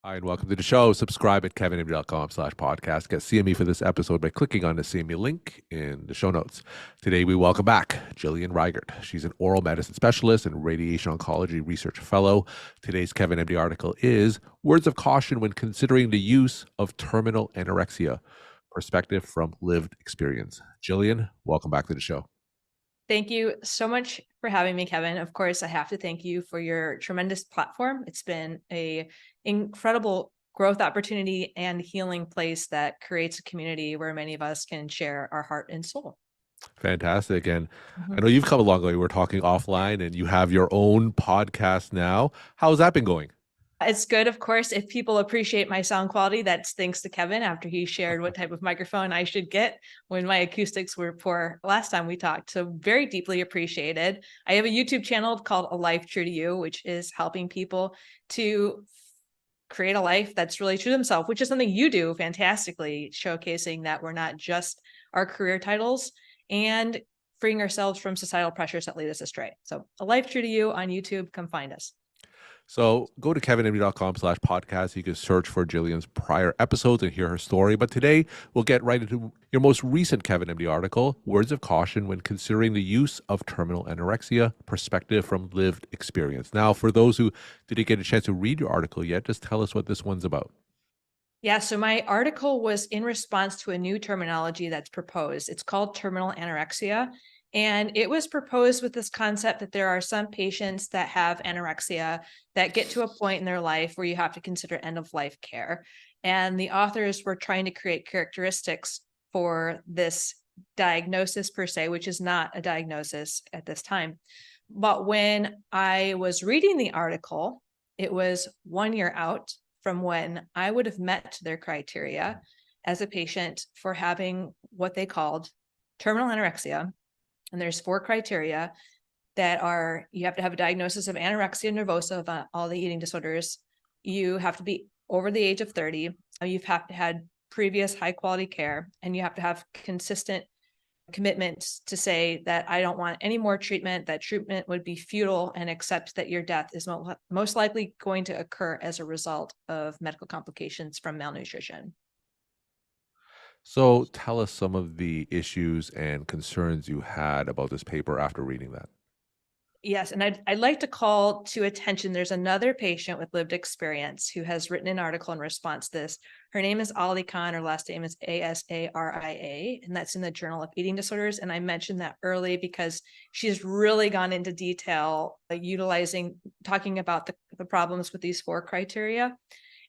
Hi, and welcome to the show. Subscribe at kevinmd.com/podcast. Get CME for this episode by clicking on the CME link in the show notes. Today, we welcome back Jillian Reigert. She's an oral medicine specialist and radiation oncology research fellow. Today's Kevin MD article is Words of Caution When Considering the Use of Terminal Anorexia, Perspective from Lived Experience. Jillian, welcome back to the show. Thank you so much for having me, Kevin. Of course, I have to thank you for your tremendous platform. It's been an incredible growth opportunity and healing place that creates a community where many of us can share our heart and soul. Fantastic. And I Mhm. know you've come a long way. We're talking offline and you have your own podcast now. How's that been going? It's good, of course, if people appreciate my sound quality. That's thanks to Kevin after he shared what type of microphone I should get when my acoustics were poor last time we talked. So very deeply appreciated. I have a YouTube channel called A Life True to You, which is helping people to create a life that's really true to themselves, which is something you do fantastically, showcasing that we're not just our career titles and freeing ourselves from societal pressures that lead us astray. So A Life True to You on YouTube, come find us. So go to kevinmd.com/podcast. You can search for Jillian's prior episodes and hear her story. But today we'll get right into your most recent Kevin MD article, Words of Caution When Considering the Use of Terminal Anorexia, Perspective from Lived Experience. Now, for those who didn't get a chance to read your article yet, just tell us what this one's about. Yeah, so my article was in response to a new terminology that's proposed. It's called terminal anorexia. And it was proposed with this concept that there are some patients that have anorexia that get to a point in their life where you have to consider end of life care. And the authors were trying to create characteristics for this diagnosis per se, which is not a diagnosis at this time. But when I was reading the article, it was 1 year out from when I would have met their criteria as a patient for having what they called terminal anorexia. And there's 4 criteria that are: you have to have a diagnosis of anorexia nervosa, of all the eating disorders. You have to be over the age of 30. You've have to had previous high quality care, and you have to have consistent commitment to say that I don't want any more treatment, that treatment would be futile, and accept that your death is most likely going to occur as a result of medical complications from malnutrition. So tell us some of the issues and concerns you had about this paper after reading that. Yes, and I'd like to call to attention, there's another patient with lived experience who has written an article in response to this. Her name is Ali Khan. Her last name is Asaria, and that's in the Journal of Eating Disorders. And I mentioned that early because she's really gone into detail, talking about the problems with these 4 criteria.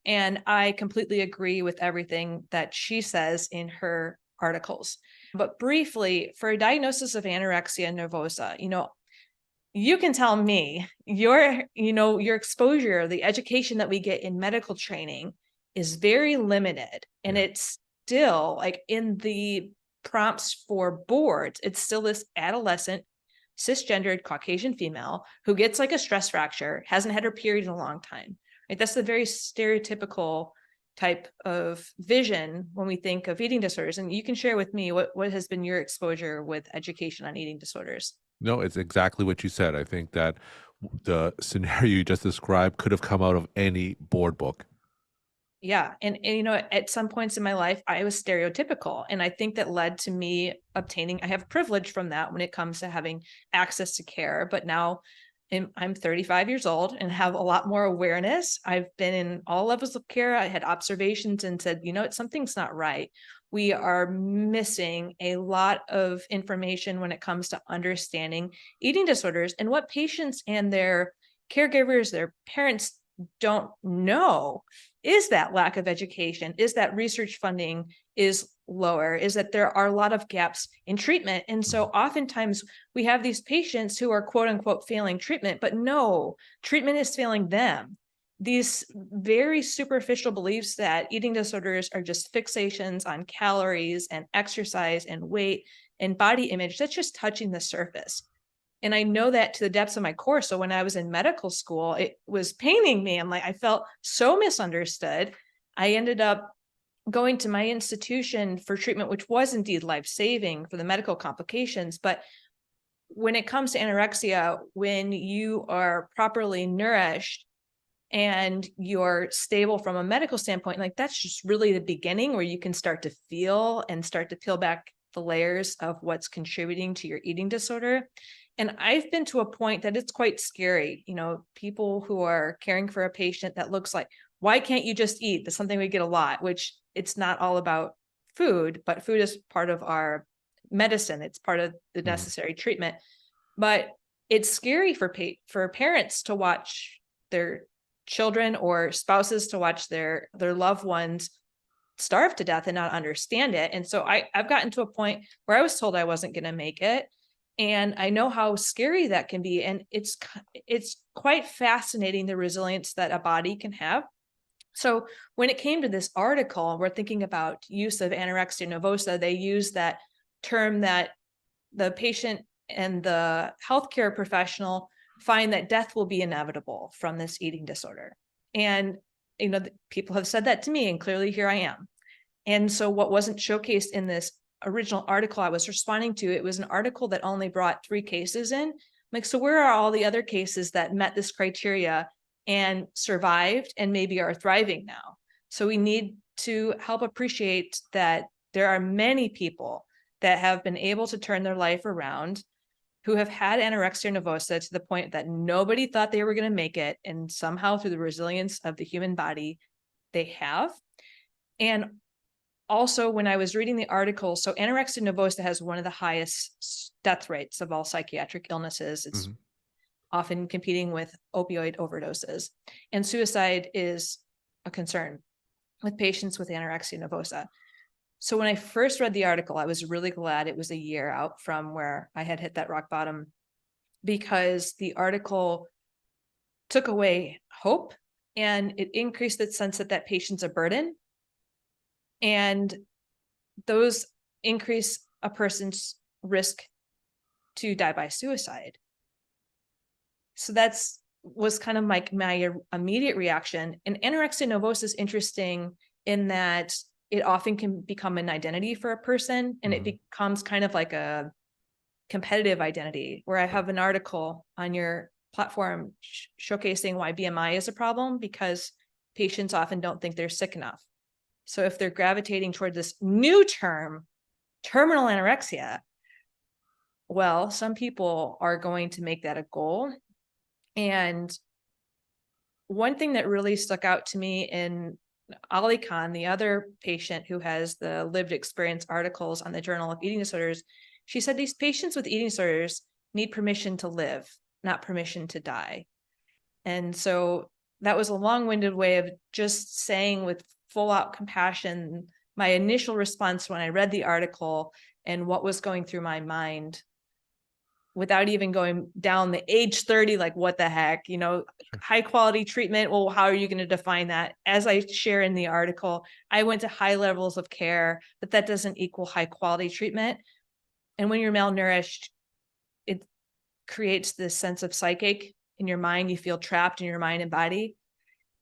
And I completely agree with everything that she says in her articles. But briefly, for a diagnosis of anorexia nervosa, you can tell me your exposure, the education that we get in medical training is very limited. And Yeah. it's still like in the prompts for boards, it's still this adolescent, cisgendered Caucasian female who gets like a stress fracture, hasn't had her period in a long time. Right? That's the very stereotypical type of vision when we think of eating disorders. And you can share with me what has been your exposure with education on eating disorders. No, it's exactly what you said. I think that the scenario you just described could have come out of any board book. Yeah. And at some points in my life, I was stereotypical. And I think that led to me I have privilege from that when it comes to having access to care. But now I'm 35 years old and have a lot more awareness. I've been in all levels of care. I had observations and said, something's not right. We are missing a lot of information when it comes to understanding eating disorders, and what patients and their caregivers, their parents don't know is that lack of education, is that research funding is lower, is that there are a lot of gaps in treatment. And so oftentimes we have these patients who are quote unquote failing treatment, but no, treatment is failing them. These very superficial beliefs that eating disorders are just fixations on calories and exercise and weight and body image, that's just touching the surface. And I know that to the depths of my core. So when I was in medical school, it was paining me. I felt so misunderstood. I ended up going to my institution for treatment, which was indeed life-saving for the medical complications. But when it comes to anorexia, when you are properly nourished and you're stable from a medical standpoint, like that's just really the beginning where you can start to feel and start to peel back the layers of what's contributing to your eating disorder. And I've been to a point that it's quite scary. People who are caring for a patient that looks like, why can't you just eat? That's something we get a lot, which it's not all about food, but food is part of our medicine. It's part of the necessary treatment. But it's scary for parents to watch their children or spouses to watch their loved ones starve to death and not understand it. And so I've gotten to a point where I was told I wasn't going to make it. And I know how scary that can be. And it's quite fascinating, the resilience that a body can have. So when it came to this article, we're thinking about use of anorexia nervosa. They use that term that the patient and the healthcare professional find that death will be inevitable from this eating disorder. And, people have said that to me, and clearly here I am. And so what wasn't showcased in this original article I was responding to, it was an article that only brought 3 cases in. Like, so where are all the other cases that met this criteria and survived and maybe are thriving now? So we need to help appreciate that there are many people that have been able to turn their life around, who have had anorexia nervosa to the point that nobody thought they were going to make it. And somehow through the resilience of the human body, they have. And also, when I was reading the article, so anorexia nervosa has one of the highest death rates of all psychiatric illnesses. It's often competing with opioid overdoses. And suicide is a concern with patients with anorexia nervosa. So when I first read the article, I was really glad it was a year out from where I had hit that rock bottom, because the article took away hope and it increased the sense that patient's a burden. And those increase a person's risk to die by suicide. So was kind of my immediate reaction. And anorexia nervosa is interesting in that it often can become an identity for a person, and it becomes kind of like a competitive identity, where I have an article on your platform showcasing why BMI is a problem, because patients often don't think they're sick enough. So if they're gravitating toward this new term, terminal anorexia, well, some people are going to make that a goal. And one thing that really stuck out to me in Ali Khan, the other patient who has the lived experience articles on the Journal of Eating Disorders, she said these patients with eating disorders need permission to live, not permission to die. And so that was a long-winded way of just saying with full-out compassion my initial response when I read the article and what was going through my mind, without even going down the age 30, like what the heck, high quality treatment. Well, how are you going to define that? As I share in the article, I went to high levels of care, but that doesn't equal high quality treatment. And when you're malnourished, it creates this sense of psychic in your mind. You feel trapped in your mind and body.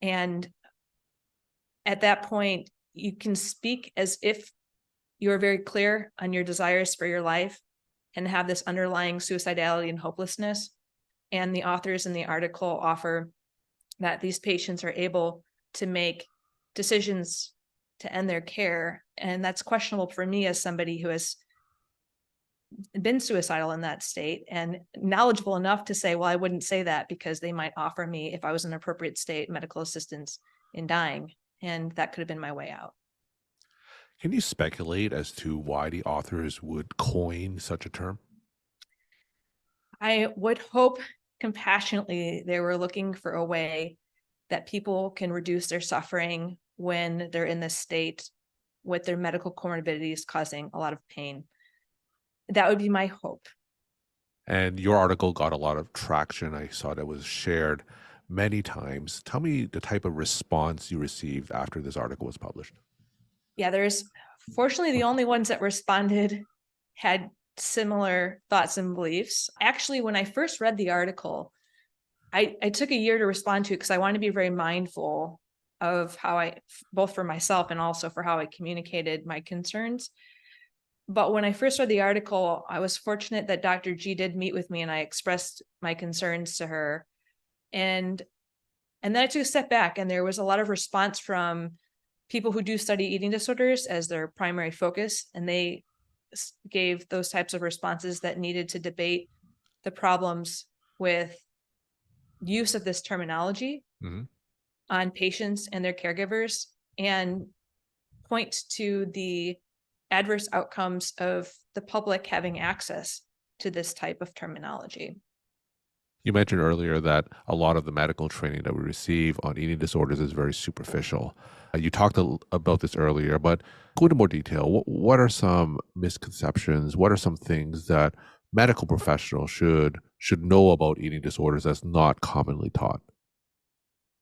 And at that point, you can speak as if you are very clear on your desires for your life and have this underlying suicidality and hopelessness. And the authors in the article offer that these patients are able to make decisions to end their care. And that's questionable for me as somebody who has been suicidal in that state and knowledgeable enough to say, well, I wouldn't say that because they might offer me, if I was in an appropriate state, medical assistance in dying. And that could have been my way out. Can you speculate as to why the authors would coin such a term? I would hope compassionately they were looking for a way that people can reduce their suffering when they're in this state with their medical comorbidities causing a lot of pain. That would be my hope. And your article got a lot of traction. I saw that was shared many times. Tell me the type of response you received after this article was published. Yeah, fortunately, the only ones that responded had similar thoughts and beliefs. Actually, when I first read the article, I took a year to respond to it because I wanted to be very mindful of how both for myself and also for how I communicated my concerns. But when I first read the article, I was fortunate that Dr. G did meet with me and I expressed my concerns to her. And And then I took a step back, and there was a lot of response from people who do study eating disorders as their primary focus. And they gave those types of responses that needed to debate the problems with use of this terminology Hmm. on patients and their caregivers, and point to the adverse outcomes of the public having access to this type of terminology. You mentioned earlier that a lot of the medical training that we receive on eating disorders is very superficial. You talked about this earlier, but go into more detail. What are some misconceptions? What are some things that medical professionals should know about eating disorders that's not commonly taught?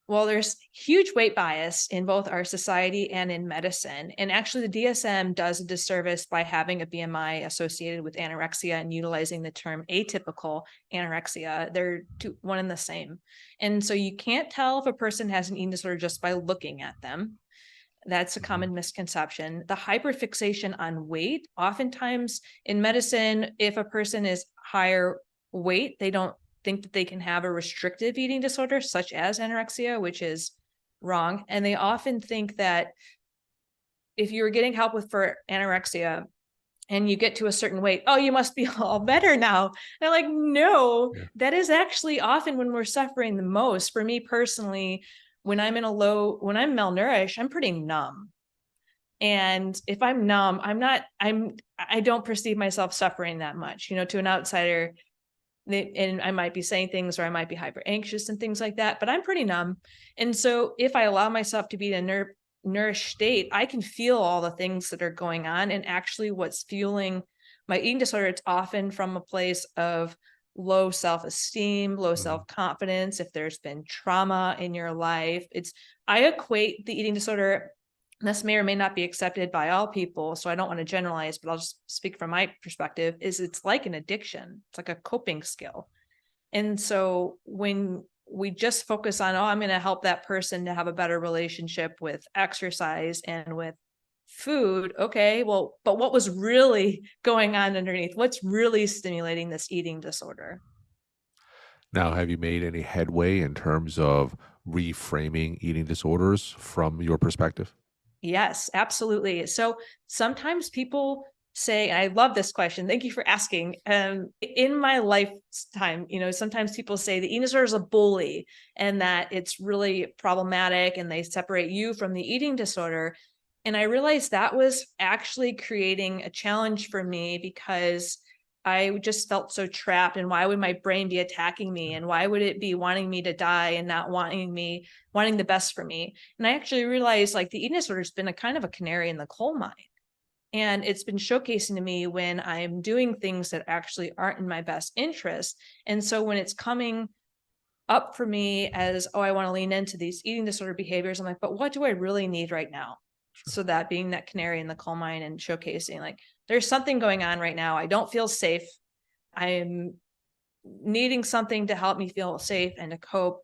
Well, there's huge weight bias in both our society and in medicine. And actually, the DSM does a disservice by having a BMI associated with anorexia and utilizing the term atypical anorexia. They're one and the same. And so you can't tell if a person has an eating disorder just by looking at them. That's a Mhm. common misconception. The hyperfixation on weight, oftentimes in medicine, if a person is higher weight, they don't think that they can have a restrictive eating disorder, such as anorexia, which is wrong. And they often think that if you're getting help for anorexia and you get to a certain weight, oh, you must be all better now. And they're like, no, Yeah. that is actually often when we're suffering the most. For me personally, when I'm malnourished, I'm pretty numb. And if I'm numb, I don't perceive myself suffering that much, to an outsider. And I might be saying things, or I might be hyper anxious and things like that, but I'm pretty numb. And so if I allow myself to be in a nourished state, I can feel all the things that are going on. And actually what's fueling my eating disorder, it's often from a place of low self-esteem, low Mhm. self-confidence. If there's been trauma in your life, I equate the eating disorder. This may or may not be accepted by all people, so I don't want to generalize, but I'll just speak from my perspective, is it's like an addiction. It's like a coping skill. And so when we just focus on, oh, I'm going to help that person to have a better relationship with exercise and with food. Okay, well, but what was really going on underneath? What's really stimulating this eating disorder? Now, have you made any headway in terms of reframing eating disorders from your perspective? Yes, absolutely. So sometimes people say, and I love this question. Thank you for asking. In my lifetime, sometimes people say the eating disorder is a bully and that it's really problematic and they separate you from the eating disorder. And I realized that was actually creating a challenge for me because I just felt so trapped. And why would my brain be attacking me? And why would it be wanting me to die and not wanting the best for me? And I actually realized like the eating disorder has been a kind of a canary in the coal mine. And it's been showcasing to me when I'm doing things that actually aren't in my best interest. And so when it's coming up for me as, oh, I want to lean into these eating disorder behaviors, I'm like, but what do I really need right now? So that being that canary in the coal mine and showcasing like, there's something going on right now. I don't feel safe. I'm needing something to help me feel safe and to cope.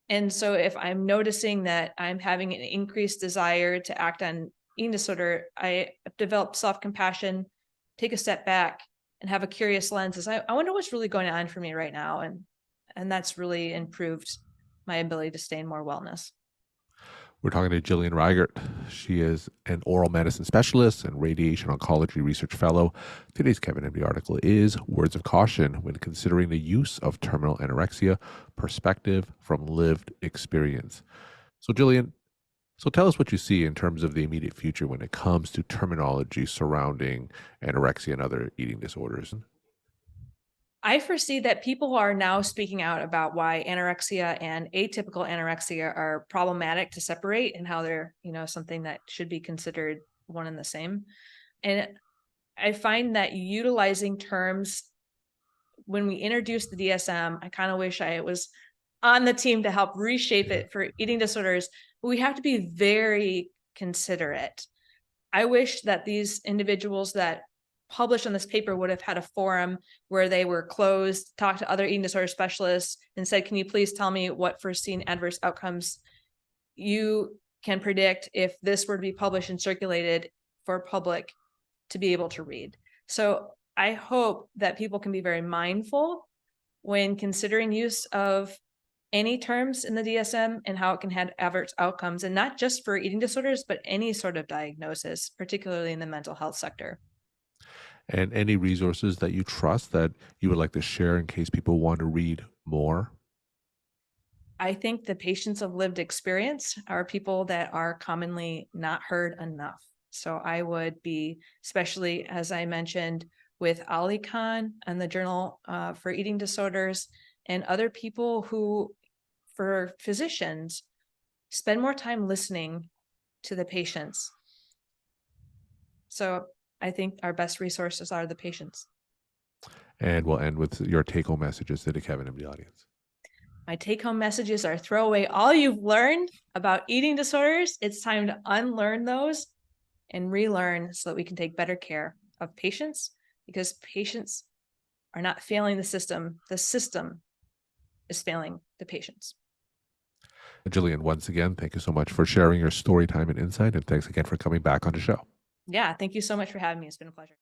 And so if I'm noticing that I'm having an increased desire to act on eating disorder, I develop self-compassion, take a step back and have a curious lens as I wonder what's really going on for me right now. And that's really improved my ability to stay in more wellness. We're talking to Jillian Reigert. She is an oral medicine specialist and radiation oncology research fellow. Today's Kevin MD article is Words of Caution when considering the use of terminal anorexia, perspective from lived experience. So, Jillian, tell us what you see in terms of the immediate future when it comes to terminology surrounding anorexia and other eating disorders. I foresee that people are now speaking out about why anorexia and atypical anorexia are problematic to separate and how they're, something that should be considered one and the same. And I find that utilizing terms when we introduced the DSM, I kind of wish I was on the team to help reshape Yeah. it for eating disorders, but we have to be very considerate. I wish that these individuals that published on this paper would have had a forum where they were closed, talked to other eating disorder specialists, and said, can you please tell me what foreseen adverse outcomes you can predict if this were to be published and circulated for public to be able to read? So I hope that people can be very mindful when considering use of any terms in the DSM and how it can have adverse outcomes, and not just for eating disorders, but any sort of diagnosis, particularly in the mental health sector. And any resources that you trust that you would like to share in case people want to read more? I think the patients of lived experience are people that are commonly not heard enough. So I would be, especially as I mentioned, with Ali Khan and the Journal for Eating Disorders, and other people who, for physicians, spend more time listening to the patients. So I think our best resources are the patients. And we'll end with your take-home messages to the Kevin MD audience. My take-home messages are: throw away all you've learned about eating disorders. It's time to unlearn those and relearn so that we can take better care of patients, because patients are not failing the system. The system is failing the patients. Jillian, once again, thank you so much for sharing your story time and insight. And thanks again for coming back on the show. Yeah, thank you so much for having me. It's been a pleasure.